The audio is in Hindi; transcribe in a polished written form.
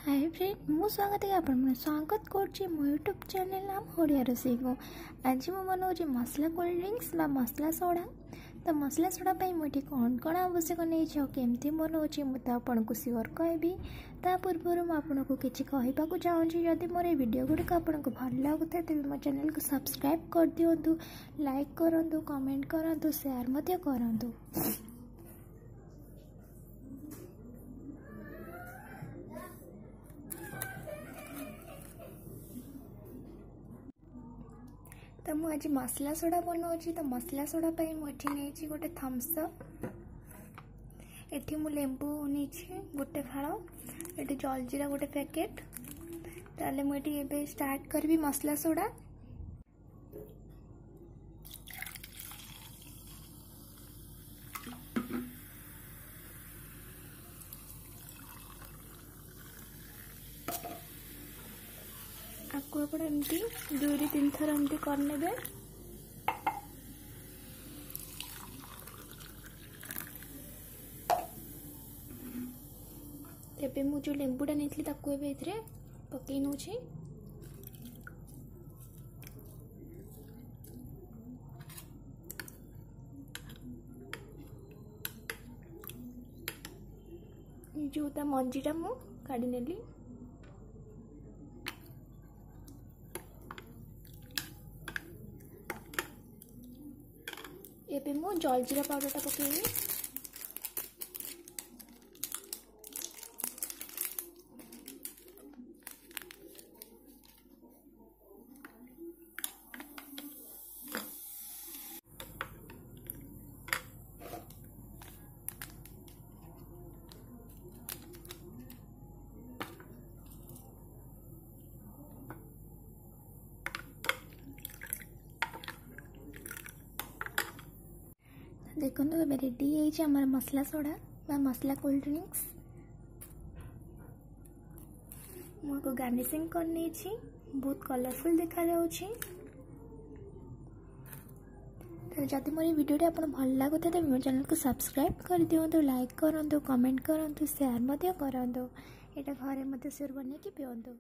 हाय फ्रेंड मु स्वागत है आपण स्वागत कर मो यूट्यूब चैनल नाम ओडिया रोसई को आज मु बनाऊँ मसला कोल्ड ड्रिंक्स बा मसला सोडा। तो मसला सोडा मुझे कौन कौन आवश्यक नहीं केमती बनाऊँ मुझे आपन को सियोर कहबी। ता पूर्व मुझे किसी कहवाक चाहूँगी जदि मोर वीडियो गुड़िक आपन को भल लगुता तेज मो चैनल को सब्सक्राइब कर दिंतु, लाइक करूँ, कमेंट करूँ, शेयर करूँ। तो मुझे आज मसला सोडा बनाऊँ। तो मसला सोडा मुझे नहीं गोटे थम्सअप, एठी मु लेंबू नहीं गोटे फाड़, ये जलजीरा गोटे पैकेट। ताले मुझे स्टार्ट करी मसला सोडा। आपको एमती 2-3 थर एमती करने। तेबे मु जो लेंबूटा नहीं पकई नौ। जो मंजीटा मु काढ़ी नेली। एबे मु जलजीरा पाउडर पकेबी। देखो रेडी है मसला सोडा बा मसला कोल्ड ड्रिंक्स। मुझे गार्निशिंग करनी बहुत कलरफुल देखा जाउछि। तो जदि मोर वीडियो आपन भल लगुता तेज मो चैनल को सब्सक्राइब कर दिंतु, लाइक करूँ, कमेंट करूँ, शेयर करूँ। यहाँ घरे मत सिर बन पिंतु।